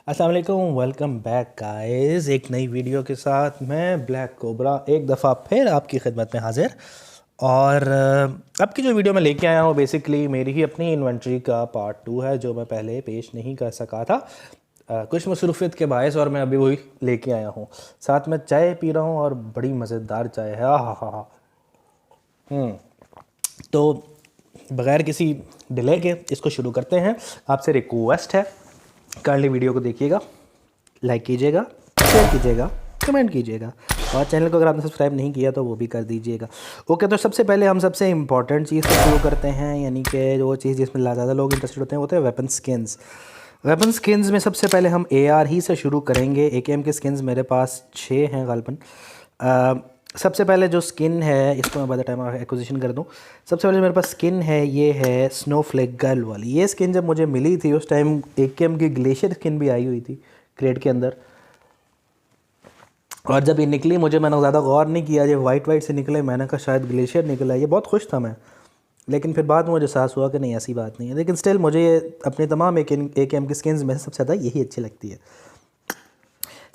अस्सलाम वालेकुम, welcome back guys. एक नई वीडियो के साथ मैं ब्लैक कोबरा एक दफ़ा फिर आपकी खिदमत में हाजिर। और अब की जो वीडियो मैं लेके आया हूँ बेसिकली मेरी ही अपनी इन्वेंट्री का पार्ट 2 है जो मैं पहले पेश नहीं कर सका था कुछ मसरूफियत के बायस, और मैं अभी वही लेके आया हूँ। साथ में चाय पी रहा हूँ और बड़ी मज़ेदार चाय है। हा। तो बग़ैर किसी डिले के इसको शुरू करते हैं। आपसे रिक्वेस्ट है, काइंडली वीडियो को देखिएगा, लाइक कीजिएगा, शेयर कीजिएगा, कमेंट कीजिएगा, और चैनल को अगर आपने सब्सक्राइब नहीं किया तो वो भी कर दीजिएगा। ओके, तो सबसे पहले हम सबसे इम्पॉर्टेंट चीज़ से शुरू करते हैं, यानी कि वो चीज़ जिसमें ज़्यादा लोग इंटरेस्टेड होते हैं, वो होते हैं वेपन स्किन्स। वेपन स्किन्स में सबसे पहले हम AR ही से शुरू करेंगे। AKM के स्किन्स मेरे पास 6 हैं गालबन। सबसे पहले जो स्किन है, इसको मैं बाय द टाइम एक्विजिशन कर दूं। सबसे पहले मेरे पास स्किन है, ये है स्नोफ्लेक गर्ल वाली। ये स्किन जब मुझे मिली थी उस टाइम AKM की ग्लेशियर स्किन भी आई हुई थी क्रेट के अंदर, और जब ये निकली मैंने ज़्यादा गौर नहीं किया। जब वाइट से निकले मैंने कहा शायद ग्लेशियर निकला, ये बहुत खुश था मैं। लेकिन फिर बाद में मुझे एहसास हुआ कि नहीं, ऐसी बात नहीं है। लेकिन स्टिल मुझे अपने तमाम AKM की स्किन्स में से सबसे ज़्यादा यही अच्छी लगती है।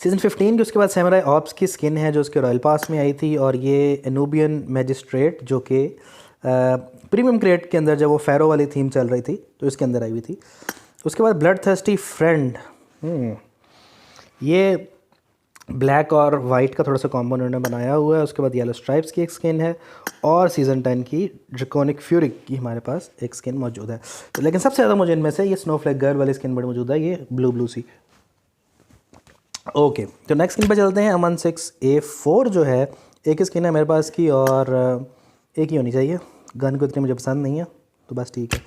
सीज़न 15 की उसके बाद सैमुराई ऑप्स की स्किन है जो उसके रॉयल पास में आई थी, और ये एनूबियन मैजिस्ट्रेट जो कि प्रीमियम क्रेट के अंदर जब वो फेरो वाली थीम चल रही थी तो इसके अंदर आई हुई थी। उसके बाद ब्लड थर्स्टी फ्रेंड, ये ब्लैक और वाइट का थोड़ा सा कॉम्बो उन्होंने बनाया हुआ है। उसके बाद येलो स्ट्राइप्स की एक स्किन है, और सीज़न 10 की ड्रैकोनिक फ्यूरी की हमारे पास एक स्किन मौजूद है। तो लेकिन सबसे ज़्यादा मुझे इनमें से ये स्नोफ्लेक गर्ल वाली स्किन बड़ी मौजूद है, ये ब्लू सी। ओके, तो नेक्स्ट स्किन पे चलते हैं। अमन 6A4 जो है, एक स्किन है मेरे पास की, और एक ही होनी चाहिए। गन को इतनी मुझे पसंद नहीं है तो बस ठीक है।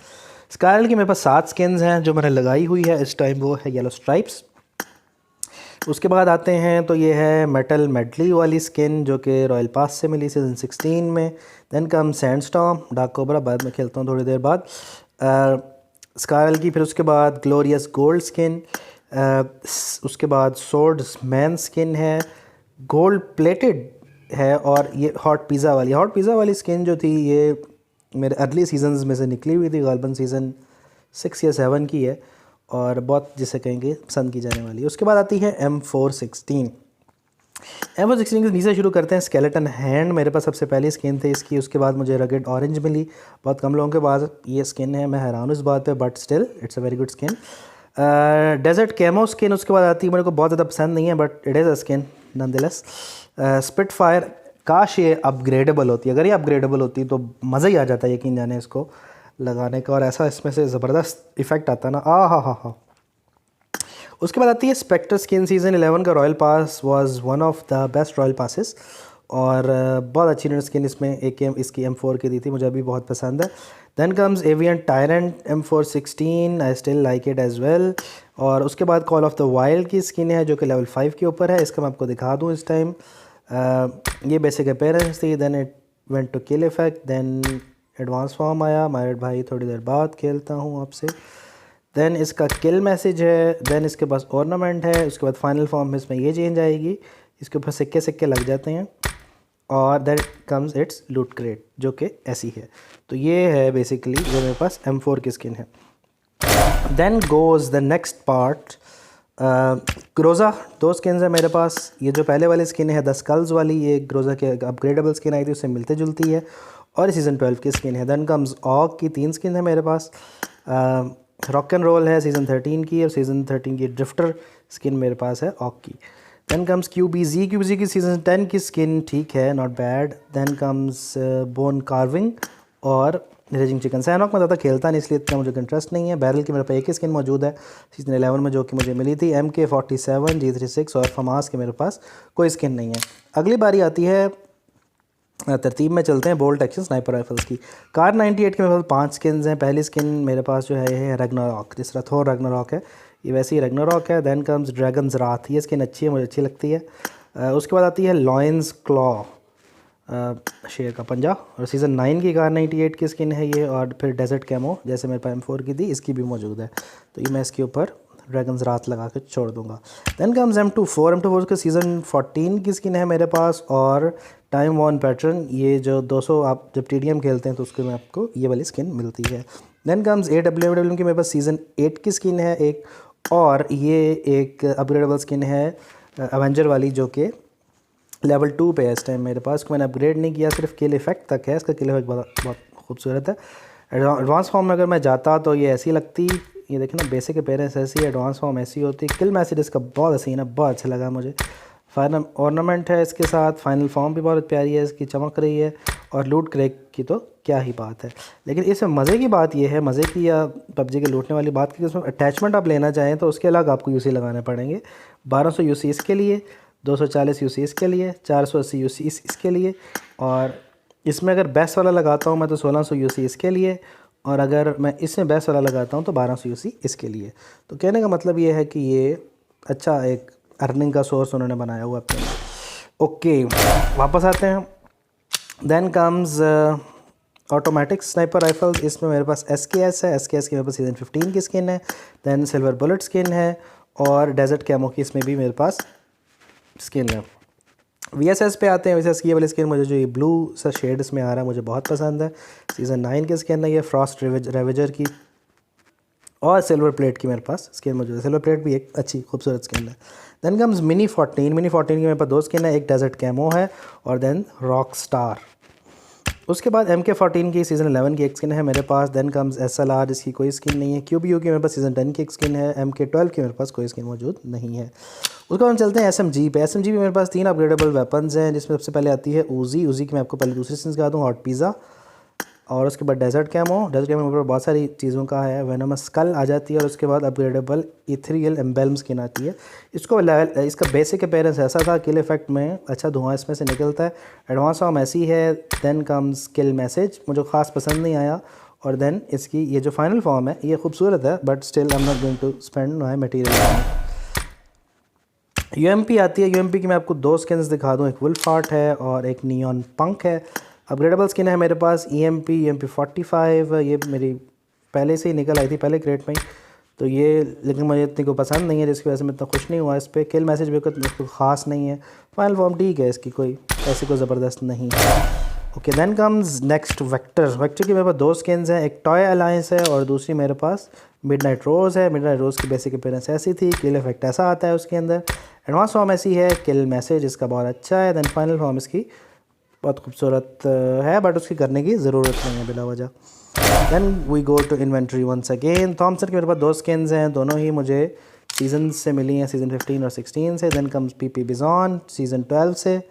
स्काइरल की मेरे पास 7 स्किन्स हैं जो मैंने लगाई हुई है इस टाइम, वो है येलो स्ट्राइप्स। उसके बाद आते हैं तो ये है मेटल मेडली वाली स्किन जो कि रॉयल पास से मिली सीज़न 16 में। Then come sandstorm, dark cobra बाद में खेलता हूँ थोड़ी देर बाद, स्काइरल की। फिर उसके बाद ग्लोरियस गोल्ड स्किन, उसके बाद सोर्ड्स मैन स्किन है, गोल्ड प्लेटेड है, और ये हॉट पिज़्ज़ा वाली स्किन जो थी ये मेरे अर्ली सीजन्स में से निकली हुई थी, गालबन सीज़न 6 या 7 की है, और बहुत जिसे कहेंगे पसंद की जाने वाली है। उसके बाद आती है M416। M416 के नीचे शुरू करते हैं। स्केलेटन हैंड मेरे पास सबसे पहली स्किन थी इसकी। उसके बाद मुझे रगेड ऑरेंज मिली, बहुत कम लोगों के पास ये स्किन है, मैं हैरान हूँ इस बात पे, but still it's a very good skin. Desert camo skin उसके बाद आती है, मेरे को बहुत ज़्यादा पसंद नहीं है but it is a skin nonetheless. Spitfire, काश ये अपग्रेडेबल होती, अगर ये अपग्रेडेबल होती तो मज़ा ही आ जाता यकीन जाने इसको लगाने का, और ऐसा इसमें से ज़बरदस्त इफ़ेक्ट आता ना, हा। उसके बाद आती है स्पेक्टर स्किन। सीज़न 11 का royal pass was one of the best royal passes, और बहुत अच्छी स्किन इसमें इसकी M4 की दी थी, मुझे अभी बहुत पसंद है। Then comes avian tyrant M416, I still like it as well. और उसके बाद कॉल ऑफ द वाइल्ड की स्किन है जो कि लेवल 5 के ऊपर है, इसका मैं आपको दिखा दूँ इस टाइम। ये बेसिक अपीयरेंस थी, then it went to kill effect, then advance form आया। मायरेट भाई थोड़ी देर बाद खेलता हूँ आपसे। देन इसका किल मैसेज है, देन इसके पास ऑर्नामेंट है। उसके बाद फाइनल फॉर्म में इसमें ये चेंज आएगी, इसके ऊपर सिक्के लग जाते हैं, और then comes its loot crate जो कि ऐसी है। तो ये है बेसिकली जो मेरे पास M4 की स्किन है। Then goes the next part, Groza. 2 skins है मेरे पास। ये जो पहले वाली स्किन है द स्कल्स वाली, ये ग्रोज़ा के अपग्रेडेबल स्किन आई थी, उससे मिलती जुलती है, और सीज़न 12 की स्किन है। देन कम्स ऑग की 3 स्किन है मेरे पास। रॉक एंड रोल है सीज़न 13 की, और सीज़न 13 की ड्रिफ्टर स्किन मेरे पास है ऑग की। देन कम्स QBZ की सीज़न 10 की स्किन ठीक है, not bad. Then comes bone carving और रेजिंग चिकन। सैनॉक में ज़्यादा खेलता नहीं इसलिए इतना मुझे इंटरेस्ट नहीं है। बैरल की मेरे पास एक ही स्किन मौजूद है सीज़न 11 में जो कि मुझे मिली थी, MK47 G36, और फमास के मेरे पास कोई स्किन नहीं है। अगली बारी आती है, तरतीब में चलते हैं, बोल्ट एक्शन स्नाइपर राइफल्स की। कार 98 के मेरे पास 5 स्किन्स हैं। पहली स्किन मेरे पास जो है ये है रैग्नारॉक, जिस तरह थोर रैग्नारॉक है, ये वैसे ही रैग्नारॉक है। देन कम्स ड्रैगन्स राथ, ये स्किन अच्छी है, मुझे अच्छी लगती है। उसके बाद आती है लॉयंस क्लॉ, शेर का पंजा, और सीज़न 9 की कार 98 की स्किन है ये। और फिर डेजर्ट कैमो जैसे मेरे पास M4 की थी, इसकी भी मौजूद है, तो ये मैं इसके ऊपर ड्रैगन्स रात लगा के छोड़ दूंगा। देन कम्स M24 के सीज़न 14 की स्किन है मेरे पास, और टाइम वन पैटर्न, ये जो 200 आप जब TDM खेलते हैं तो उसके में आपको ये वाली स्किन मिलती है। देन कम्स AWM की मेरे पास सीज़न 8 की स्किन है एक, और ये एक अपग्रेडेबल स्किन है अवेंजर वाली, जो कि लेवल 2 पे है इस टाइम मेरे पास। मैंने अपग्रेड नहीं किया, सिर्फ किल इफेक्ट तक है। इसका किल इफेक्ट बहुत खूबसूरत है। एडवांस फॉर्म में अगर मैं जाता तो ये ऐसी लगती, ये देखें ना, बेसिक अपीयरेंस ऐसी है, एडवांस फॉर्म ऐसी होती। किल मैसेज इसका बहुत हसीन है, बहुत अच्छा लगा मुझे। फाइनल ऑर्नामेंट है इसके साथ, फाइनल फॉर्म भी बहुत प्यारी है इसकी, चमक रही है। और लूट क्रैक की तो क्या ही बात है। लेकिन इसमें मज़े की बात यह है, मज़े की या पबजी के लूटने वाली बात की, उसमें अटैचमेंट आप लेना चाहें तो उसके अलग आपको यूसी लगाने पड़ेंगे। 1200 यूसी इसके लिए, 240 यूसी इसके लिए, 480 यूसी इसके लिए। और इसमें अगर बेस्ट वाला लगाता हूँ मैं तो 1600 यूसी इसके लिए, और अगर मैं इसमें बेस्ट वाला लगाता हूँ तो 1200 यूसी इसके लिए। तो कहने का मतलब ये है कि ये अच्छा एक अर्निंग का सोर्स उन्होंने बनाया हुआ अपने लिए। ओके, वापस आते हैं। Then comes automatic sniper rifle. इसमें मेरे पास SKS है, SKS की मेरे पास सीज़न 15 की स्किन है। देन सिल्वर बुलेट स्किन है, और डेजर्ट कैमो की इसमें भी मेरे पास स्किन है। VSS पे आते हैं। VSS की ये वाली स्किन मुझे, जो ये ब्लू सा शेड इसमें आ रहा है, मुझे बहुत पसंद है। सीज़न 9 की स्किन है ये, फ्रॉस्ट रेवेजर की। और सिल्वर प्लेट की मेरे पास स्किन मौजूद है। सिल्वर प्लेट भी एक अच्छी खूबसूरत स्किन है। Then comes mini 14। मिनी 14 की मेरे पास 2 स्किन है, एक डेजर्ट कैमो है और देन रॉक स्टार। उसके बाद MK14 की सीज़न 11 की एक स्किन है मेरे पास। देन कम्स SLR, जिसकी कोई स्किन नहीं है। QBU की मेरे पास सीज़न 10 की एक स्किन है। MK12 की मेरे पास कोई स्किन मौजूद नहीं है। उसके बाद हम चलते हैं SMG पे। SMG भी मेरे पास 3 अपग्रेडेबल वेपन्स हैं, जिसमें सबसे पहले आती है उजी। उजी की मैं आपको पहले दूसरी स्किन दिखा दूँ, हॉट पिज़्ज़ा। और उसके बाद डेजर्ट कैमो। डेजर्ट कैमो में बहुत सारी चीज़ों का है। वेनमस स्कल आ जाती है, और उसके बाद अपग्रेडेबल इथेरियल एम्बेलम स्किन आती है। इसको लेवल, इसका बेसिक अपीयरेंस ऐसा था, किल इफेक्ट में अच्छा धुआं इसमें से निकलता है। एडवांस फॉर्म ऐसी है। देन कम्स किल मैसेज, मुझे ख़ास पसंद नहीं आया। और देन इसकी ये जो फाइनल फॉर्म है ये खूबसूरत है, but still I am not going to spend my material. UMP आती है। UMP की मैं आपको 2 स्किन्स दिखा दूँ, एक वुल्फ हार्ट है और एक नियॉन पंक है। अपग्रेडेबल स्किन है मेरे पास EMP 45। ये मेरी पहले से ही निकल आई थी, पहले क्रेट में ही, तो ये लेकिन मुझे इतनी को पसंद नहीं है, जिसकी वजह से मैं इतना खुश नहीं हुआ इस पर। किल मैसेज भी कोई ख़ास नहीं है। फाइनल फॉर्म ठीक है इसकी, कोई ऐसी कोई ज़बरदस्त नहीं है। Okay, then comes next vector. Vector की मेरे पास 2 स्किन्स हैं, एक टॉय अलायंस है और दूसरी मेरे पास मिडनाइट रोज़ है। मिडनाइट रोज़ की बेसिक अपीयरेंस ऐसी थी, किल इफेक्ट ऐसा आता है उसके अंदर। एडवांस फॉर्म ऐसी है, किल मैसेज इसका बहुत अच्छा है। देन फाइनल फॉर्म इसकी बहुत खूबसूरत है, बट उसकी करने की ज़रूरत नहीं है बिला वजह। Then we go to inventory once again. Thomson के मेरे पास 2 स्किन्स हैं, दोनों ही मुझे सीजन से मिली हैं, सीज़न 15 और 16 से। Then comes PP Bizon season 12 से।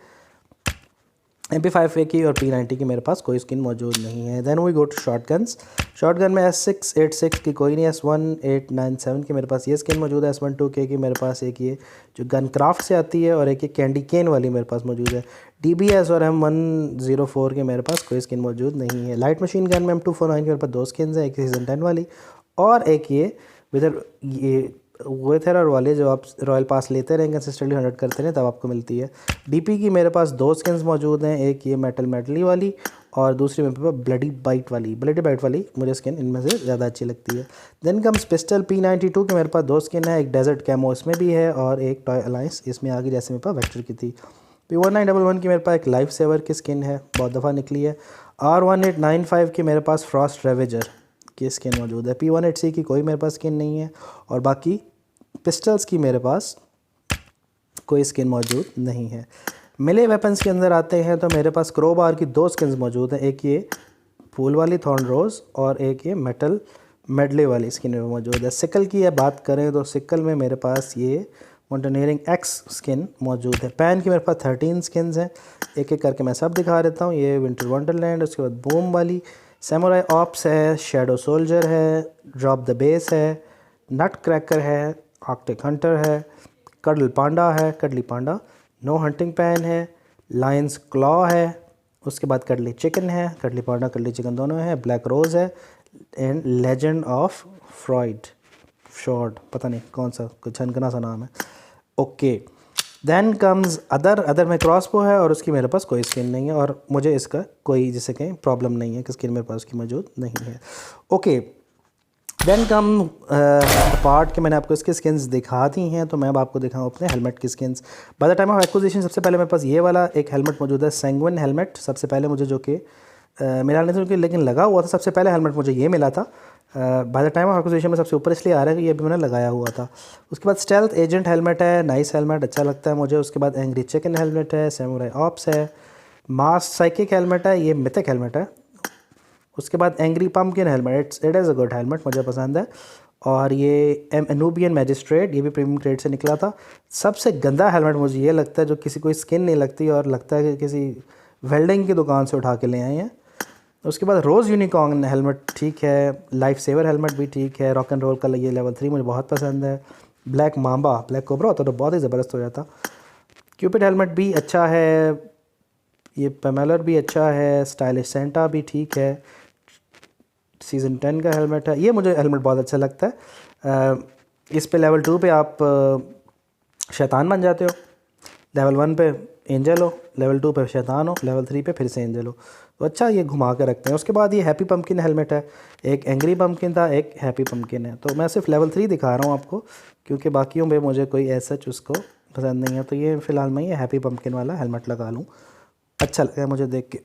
MP5A की और P90 की मेरे पास कोई स्किन मौजूद नहीं है। Then we go to shotguns. Shotgun में S686 की कोई नहीं है। S1897 की मेरे पास ये स्किन मौजूद है। S12K की मेरे पास एक ये जो गन क्राफ्ट से आती है, और एक ये कैंडी केन वाली मेरे पास मौजूद है। DBS और M104 के मेरे पास कोई स्किन मौजूद नहीं है। लाइट मशीन गन में M249 के मेरे पास 2 स्किन हैं, एक सीज़न 10 वाली और एक ये विदर ये वो थे वाले जो आप रॉयल पास लेते रहें, कंसिस्टेंटली 100 करते रहें, तब आपको मिलती है। DP की मेरे पास 2 स्किन्स मौजूद हैं, एक ये मेटली वाली और दूसरी मेरे पास ब्लडी बाइट वाली मुझे स्किन इनमें से ज़्यादा अच्छी लगती है। देन कम्स पिस्टल P92 के मेरे पास 2 स्किन है, एक डेजर्ट कैमो इसमें भी है और एक टॉय अलायंस इसमें आ गई, जैसे मेरे पास वेक्टर की थी। P1911 की मेरे पास एक लाइफ सेवर की स्किन है, बहुत दफ़ा निकली है। R1895 की मेरे पास फ्रॉस्ट रेवेजर की स्किन मौजूद है। P18C की कोई मेरे पास स्किन नहीं है, और बाकी पिस्टल्स की मेरे पास कोई स्किन मौजूद नहीं है। मिले वेपन्स के अंदर आते हैं तो मेरे पास क्रोबार की 2 स्किन्स मौजूद हैं, एक ये फूल वाली थॉर्न रोज़ और एक ये मेटल मेडले वाली स्किन में मौजूद है। सिकल की बात करें तो सिकल में मेरे पास ये माउंटेनियरिंग X स्किन मौजूद है। पैन की मेरे पास 13 स्किन्स हैं, एक एक करके मैं सब दिखा देता हूँ। ये विंटर वंडरलैंड, उसके बाद बूम वाली, सैमुराई ऑप्स है, शैडो सोल्जर है, ड्रॉप द बेस है, नट क्रैकर है, आर्कटिक हंटर है, कडल पांडा, नो हंटिंग पैन है, लायंस क्लॉ है, उसके बाद कडली चिकन है, कडली पांडा कडली चिकन दोनों है, ब्लैक रोज़ है and legend of Freud short, पता नहीं कौन सा, कुछ छनकना सा नाम है। ओके, देन कम्स अदर में क्रॉसबो है और उसकी मेरे पास कोई स्किन नहीं है, और मुझे इसका कोई जिसे कहीं प्रॉब्लम नहीं है कि स्किन मेरे पास उसकी मौजूद नहीं है। ओके, देन कम पार्ट के मैंने आपको इसके स्किन्स दिखा दी हैं, तो मैं अब आपको दिखाऊँ अपने हेलमेट की skins. By the time of acquisition सबसे पहले मेरे पास ये वाला एक हेलमेट मौजूद है, सैंगविन हेलमेट। सबसे पहले मुझे जो कि मिला नहीं था, लेकिन लगा हुआ था, सबसे पहले हेलमेट मुझे ये मिला था। By the time of acquisition में सबसे ऊपर इसलिए आ रहा है कि ये भी मैंने लगाया हुआ था। उसके बाद स्टेल्थ एजेंट हेलमेट है, नाइस हेलमेट, अच्छा लगता है मुझे। उसके बाद एंग्री चिकन हेलमेट है, सैमुराई ऑप्स है, मास साइकिक हेलमेट है, ये मिथिक हेलमेट है। उसके बाद angry pumpkin helmet, it is a good helmet, मुझे पसंद है। और ये एनूबियन मैजिस्ट्रेट, ये भी प्रीमियम ग्रेड से निकला था। सबसे गंदा हेलमेट मुझे ये लगता है जो किसी को स्किन नहीं लगती और लगता है कि किसी वेल्डिंग की दुकान से उठा के ले आए हैं। उसके बाद रोज़ यूनिकॉर्न हेलमेट ठीक है, लाइफ सेवर हेलमेट भी ठीक है, रॉक एंड रोल का ये लेवल 3 मुझे बहुत पसंद है। ब्लैक मांबा, ब्लैक कोबरा होता तो बहुत ही ज़बरदस्त हो जाता। क्यूपिड हेलमेट भी अच्छा है, ये पेमेलर भी अच्छा है, स्टाइलिश सेंटा भी ठीक है, सीज़न 10 का हेलमेट है, ये मुझे हेलमेट बहुत अच्छा लगता है। इस पे लेवल 2 पे आप शैतान बन जाते हो, लेवल 1 पे एंजल हो, लेवल 2 पे शैतान हो, लेवल 3 पे फिर से एंजल हो, तो अच्छा ये घुमा के रखते हैं। उसके बाद ये हैप्पी पम्पकिन हेलमेट है, एक एंग्री पम्पकिन था, एक हैप्पी पम्पकिन है। तो मैं सिर्फ लेवल 3 दिखा रहा हूँ आपको क्योंकि बाकियों में मुझे कोई ऐसा उसको पसंद नहीं है। तो ये फ़िलहाल मैं ये हैप्पी पम्पकिन वाला हेलमेट लगा लूँ, अच्छा लगा मुझे देख के।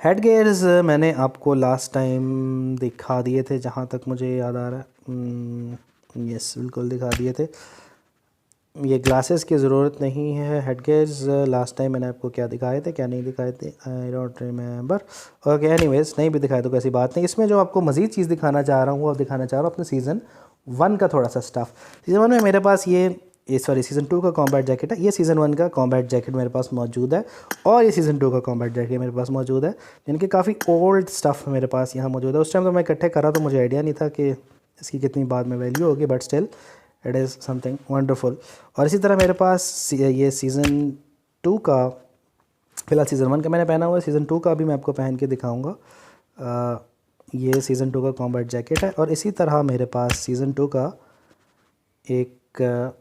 हेड गेयर्स मैंने आपको लास्ट टाइम दिखा दिए थे जहाँ तक मुझे याद आ रहा है, यस बिल्कुल दिखा दिए थे। ये ग्लासेस की ज़रूरत नहीं है। हेड गेयर्स लास्ट टाइम मैंने आपको क्या दिखाए थे क्या नहीं दिखाए थे, I don't remember. Okay anyways, नहीं भी दिखाए तो कैसी बात नहीं। इसमें जो आपको मज़ीद चीज़ दिखाना चाह रहा हूँ और दिखाना चाह रहा हूँ अपने सीज़न 1 का थोड़ा सा स्टफ़। सीज़न 1 में मेरे पास ये सॉरी सीज़न 2 का कॉम्बैट जैकेट है, ये सीज़न 1 का कॉम्बैट जैकेट मेरे पास मौजूद है, और ये सीज़न 2 का कॉम्बैट जैकेट मेरे पास मौजूद है, जिनके काफ़ी ओल्ड स्टफ़ मेरे पास यहाँ मौजूद है। उस टाइम तो मैं इकट्ठे करा तो मुझे आइडिया नहीं था कि इसकी कितनी बाद में वैल्यू होगी, but still it is something wonderful. और इसी तरह मेरे पास ये सीज़न 2 का, फ़िलहाल सीज़न 1 का मैंने पहना हुआ है, सीज़न 2 का भी मैं आपको पहन के दिखाऊँगा। ये सीज़न 2 का कॉम्बैट जैकेट है। और इसी तरह मेरे पास सीज़न 2 का एक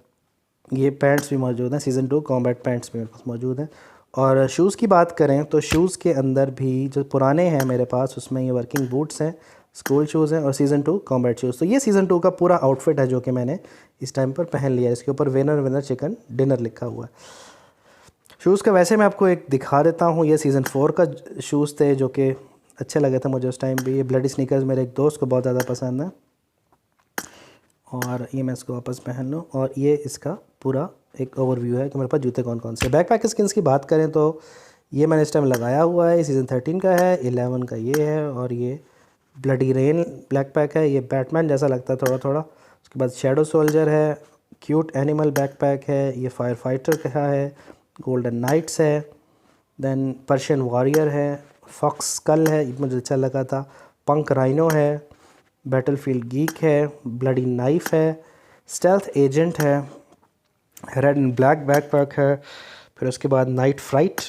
ये पैंट्स भी मौजूद हैं, सीज़न 2 कॉम्बैट पैंट्स भी मेरे पास मौजूद हैं। और शूज़ की बात करें तो शूज़ के अंदर भी जो पुराने हैं मेरे पास, उसमें ये वर्किंग बूट्स हैं, स्कूल शूज़ हैं, और सीज़न 2 कॉम्बैट शूज़। तो ये सीज़न 2 का पूरा आउटफिट है जो कि मैंने इस टाइम पर पहन लिया है। इसके ऊपर विनर विनर चिकन डिनर लिखा हुआ है। शूज़ का वैसे मैं आपको एक दिखा देता हूँ, ये सीज़न 4 का शूज़ थे जो कि अच्छे लगे थे मुझे उस टाइम भी। ये ब्लडी स्नीकर्स मेरे एक दोस्त को बहुत ज़्यादा पसंद है, और ये मैं इसको वापस पहन लूँ। और ये इसका पूरा एक ओवरव्यू है कि मेरे पास जूते कौन कौन से। बैकपैक स्किन्स की बात करें तो ये मैंने इस टाइम लगाया हुआ है, सीज़न 13 का है, 11 का ये है, और ये ब्लडी रेन ब्लैक पैक है, ये बैटमैन जैसा लगता है थोड़ा थोड़ा। उसके बाद शेडो सोल्जर है, क्यूट एनिमल बैकपैक है, ये फायर फाइटर का है, गोल्डन नाइट्स है, देन पर्शियन वॉरियर है, फॉक्स स्कल है, ये मुझे अच्छा लगा था, पंक राइनो है, बैटलफील्ड गीक है, ब्लडी नाइफ है, स्टेल्थ एजेंट है, रेड एंड ब्लैक बैकपैक है, फिर उसके बाद night fright,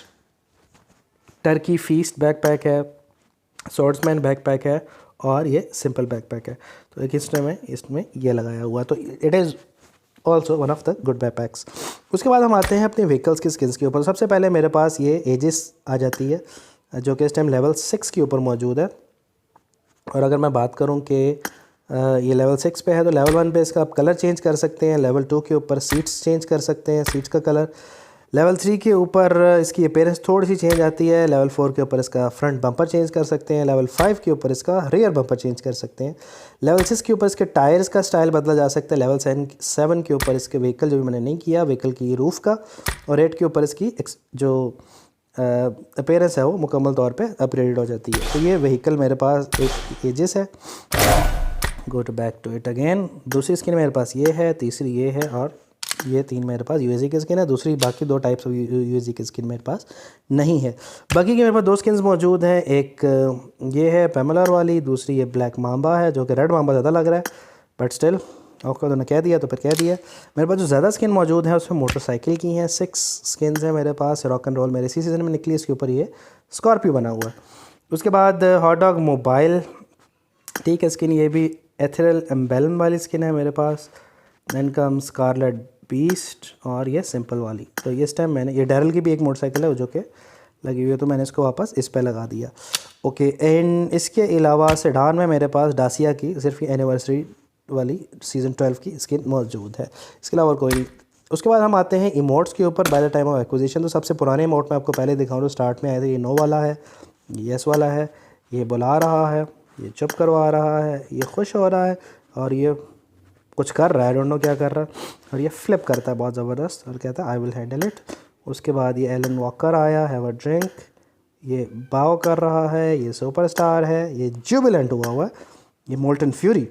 turkey feast backpack है, स्वॉर्ड्समैन बैकपैक है, और ये सिंपल बैकपैक है। तो एक इसमें ये लगाया हुआ है, तो it is also one of the good backpacks. उसके बाद हम आते हैं अपने व्हीकल्स की स्किल्स के ऊपर। सबसे पहले मेरे पास ये एजिस आ जाती है जो कि इस टाइम लेवल 6 के ऊपर मौजूद है। और अगर मैं बात करूं कि ये लेवल 6 पे है, तो लेवल 1 पे इसका आप कलर चेंज कर सकते हैं, लेवल 2 के ऊपर सीट्स चेंज कर सकते हैं, सीट्स का कलर, लेवल 3 के ऊपर इसकी अपीयरेंस थोड़ी सी चेंज आती है, लेवल 4 के ऊपर इसका फ्रंट बम्पर चेंज कर सकते हैं, लेवल 5 के ऊपर इसका रियर बम्पर चेंज कर सकते हैं, लेवल 6 के ऊपर इसके टायर्स का स्टाइल बदला जा सकता है, लेवल 7 के ऊपर इसके व्हीकल, जो भी मैंने नहीं किया, व्हीकल की रूफ़ का, और 8 के ऊपर इसकी जो अपीयरेंस है वो मुकम्मल तौर पे अपग्रेडेड हो जाती है। तो ये व्हीकल मेरे पास एक एजिस है। Go to back to it again. दूसरी स्किन मेरे पास ये है, तीसरी ये है, और ये 3 मेरे पास यूएसजी की स्किन है। दूसरी बाकी 2 टाइप्स ऑफ यूएसजी की स्किन मेरे पास नहीं है। बाकी के मेरे पास 2 स्किन्स मौजूद हैं, एक ये है पेमलर वाली, दूसरी ये ब्लैक मांबा है, जो कि रेड मांबा ज़्यादा लग रहा है, बट स्टिल आपको तो कह दिया तो फिर कह दिया। मेरे पास जो ज़्यादा स्किन मौजूद है उसमें मोटरसाइकिल की हैं, 6 स्किन्स हैं मेरे पास। रॉक एंड रोल मेरे इसी सीज़न में निकली, इसके ऊपर ये स्कॉर्पियो बना हुआ है। उसके बाद हॉट डॉग मोबाइल, ठीक है, स्किन ये भी एथेरल एम्बेलन वाली स्किन है मेरे पास। देन कम स्कारलेट बीस्ट, और ये सिंपल वाली। तो ये इस टाइम मैंने, ये डैरल की भी एक मोटरसाइकिल है जो कि लगी हुई है, तो मैंने इसको वापस इस पे लगा दिया। ओके, एंड इसके अलावा सेडान में मेरे पास डासिया की सिर्फ एनिवर्सरी वाली सीज़न 12 की स्किन मौजूद है, इसके अलावा कोई नहीं। उसके बाद हम आते हैं इमोट्स के ऊपर by the time of acquisition. तो सबसे पुराने इमोट मैं आपको पहले दिखाऊँ तो स्टार्ट में आए थे, ये नो वाला है, ये यस वाला है, ये बुला रहा है, ये चुप करवा रहा है, ये खुश हो रहा है, और ये कुछ कर रहा है, डोंट नो क्या कर रहा है। और ये फ्लिप करता है बहुत ज़बरदस्त और कहता है आई विल हैंडल इट। उसके बाद ये एलन वॉकर आया, हैव अ ड्रिंक, ये बाव कर रहा है, ये सुपरस्टार है, ये जुबिलेंट हुआ है, ये मोल्टन फ्यूरी,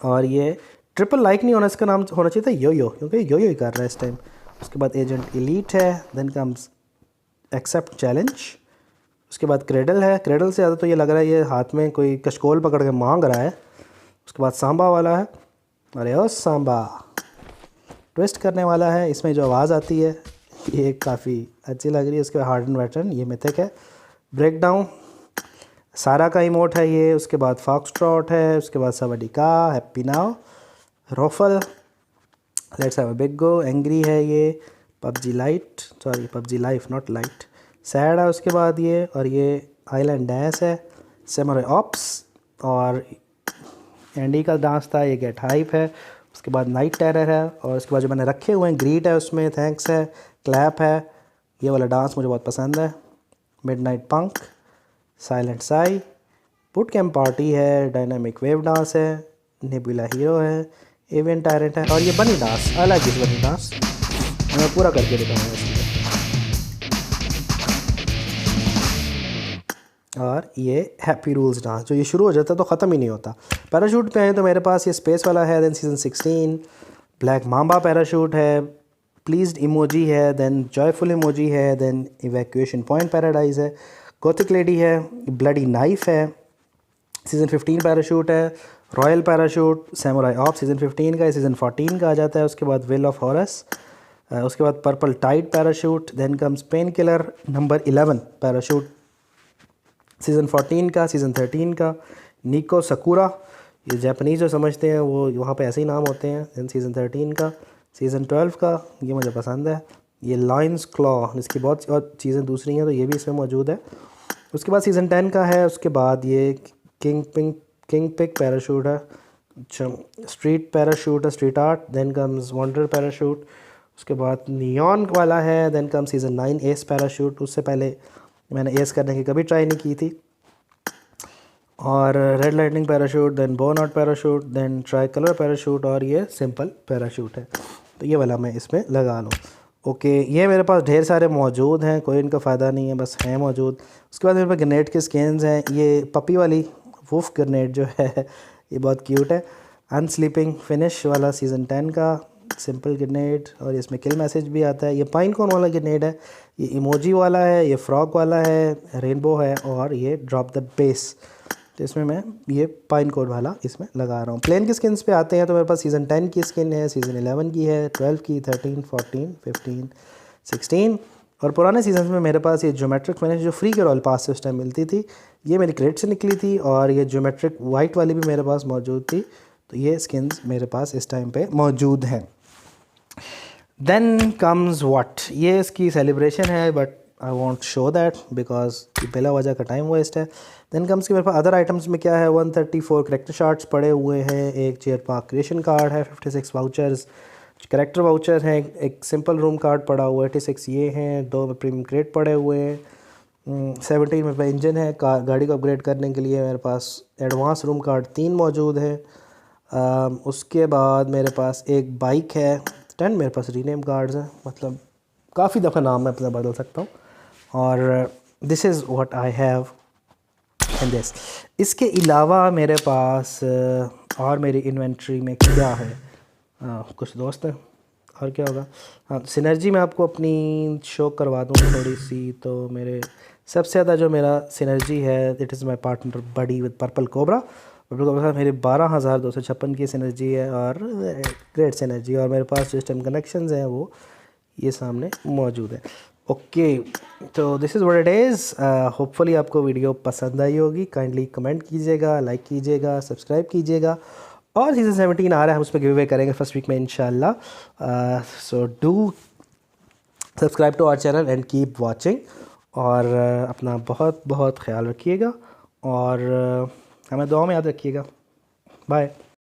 और ये ट्रिपल लाइक नहीं होना, इसका नाम होना चाहिए था यो यो, क्योंकि यो यो ही कर रहा है इस टाइम। उसके बाद एजेंट एलीट है, देन कम्स एक्सेप्ट चैलेंज। उसके बाद क्रेडल है, क्रेडल से ज़्यादा तो ये लग रहा है ये हाथ में कोई कशकोल पकड़ के मांग रहा है। उसके बाद सांबा वाला है, अरे ओ सांबा, ट्विस्ट करने वाला है, इसमें जो आवाज़ आती है ये काफ़ी अच्छी लग रही है। उसके बाद हार्ड एंड वेटरन, ये मिथिक है। ब्रेक डाउन सारा का इमोट है ये। उसके बाद फॉक्स ट्रॉट है, उसके बाद सवाडिका, happy now, ROFL, let's have a big go, angry है ये, PUBG lite, sorry PUBG life not lite, sad है उसके बाद ये, और ये आइलैंड डैंस है, सेमुराई ऑप्स, और एंडी का डांस था, ये गेट हाइप है। उसके बाद नाइट टेरर है, और उसके बाद जो मैंने रखे हुए हैं ग्रीट है, उसमें थैंक्स है, क्लैप है, ये वाला डांस मुझे बहुत पसंद है, मिडनाइट पंक, साइलेंट साई, बुट कैम्प पार्टी है, डायनामिक वेव डांस है, नेबुला हीरो है, एवियन टायरेंट है, और ये बनी डांस, आई लाइक दिस बनी डांस, मैं पूरा करके दिखाऊंगा इसलिए। और ये हैप्पी रूल्स डांस, जो ये शुरू हो जाता है तो ख़त्म ही नहीं होता। पैराशूट पे है तो मेरे पास ये स्पेस वाला है, then season 16 black mamba parachute है, प्लीज्ड इमोजी है, देन जॉयफुल इमोजी है, देन इवैक्यूएशन पॉइंट पैराडाइज है, गोथिक लेडी है, ब्लडी नाइफ है, सीज़न 15 पैराशूट है, royal parachute, samurai of season 15 का, सीज़न 14 का आ जाता है। उसके बाद विल ऑफ हॉरस, उसके बाद purple tide parachute, then comes pain killer number 11 parachute season 14 का, सीज़न 13 का, निको सकुरा, ये जापानीज़ जो समझते हैं वो वहाँ पे ऐसे ही नाम होते हैं, देन सीज़न 13 का, सीज़न 12 का, ये मुझे पसंद है, ये लायंस क्लॉ, इसकी बहुत और चीज़ें दूसरी हैं तो ये भी इसमें मौजूद है। उसके बाद सीज़न 10 का है, उसके बाद ये किंग पिक पैराशूट है, अच्छा स्ट्रीट पैराशूट है, street art, then comes wonder parachute, उसके बाद नियॉन वाला है, then come season 9 S parachute, उससे पहले मैंने एस करने की कभी ट्राई नहीं की थी, और red lightning parachute, then born out parachute, then tricolour parachute, और ये सिंपल पैराशूट है, तो ये वाला मैं इसमें लगा लूँ। ओके, ये मेरे पास ढेर सारे मौजूद हैं, कोई इनका फ़ायदा नहीं है, बस हैं मौजूद। उसके बाद मेरे पास ग्रेनेड के स्किन्स हैं, ये पपी वाली वुफ ग्रेनेड जो है ये बहुत क्यूट है, अनस्लीपिंग फिनिश वाला सीज़न 10 का सिंपल ग्रेनेड, और इसमें किल मैसेज भी आता है। ये पाइन कॉर्न वाला ग्रेनेड है, ये इमोजी वाला है, ये फ्रॉग वाला है, रेनबो है, और ये ड्रॉप द बेस, तो इसमें मैं ये पाइन कोड वाला इसमें लगा रहा हूँ। प्लेन की स्किन्स पे आते हैं तो मेरे पास सीज़न 10 की स्किन है, सीज़न 11 की है, 12 की, 13, 14, 15, 16, और पुराने सीजन में मेरे पास ये ज्योमेट्रिक फिनिश जो फ्री के रॉयल पास से उस टाइम मिलती थी, ये मेरी क्रेट से निकली थी, और ये ज्योमेट्रिक वाइट वाली भी मेरे पास मौजूद थी, तो ये स्किन्स मेरे पास इस टाइम पे मौजूद हैं। देन कम्स व्हाट, ये इसकी सेलिब्रेशन है, but I want show that because पहला वजह का टाइम वेस्ट है। देन कम्स कि मेरे पास अदर आइटम्स में क्या है, 134 करेक्टर शार्ट्स पड़े हुए हैं, एक चेयर पार्क क्रिएशन कार्ड है, 56 वाउचर्स करेक्टर वाउचर हैं, एक सिंपल रूम कार्ड पड़ा हुआ है, 86 ये हैं, 2 प्रीमियम क्रेट पड़े हुए हैं, 17 मेरे पास इंजन है गाड़ी को अपग्रेड करने के लिए, मेरे पास एडवांस रूम कार्ड 3 मौजूद है। उसके बाद मेरे पास एक बाइक है, 10 मेरे पास रीनेम कार्ड्स हैं, मतलब काफ़ी दफ़ा नाम मैं अपना बदल सकता हूँ, और this is what I have in this. इसके अलावा मेरे पास और मेरी इन्वेंट्री में क्या है, कुछ दोस्त हैं, और क्या होगा, हाँ सिनर्जी मैं आपको अपनी शो करवा दूँ थोड़ी सी। तो मेरे सबसे ज़्यादा जो मेरा सिनर्जी है, it is my partner buddy with purple cobra. Purple cobra मेरे 12,256 की सिनर्जी है, और ग्रेट सिनर्जी, और मेरे पास जो सिस्टम कनेक्शंस हैं वो ये सामने मौजूद है। ओके, तो this is what it is. Hopefully आपको वीडियो पसंद आई होगी। काइंडली कमेंट कीजिएगा, लाइक कीजिएगा, सब्सक्राइब कीजिएगा, और सीज़न 17 आ रहा है, हम उस पर गिव अवे करेंगे फर्स्ट वीक में इंशाल्लाह। So do subscribe to our channel and keep watching, और अपना बहुत बहुत ख्याल रखिएगा, और हमें दुआ में याद रखिएगा। बाय।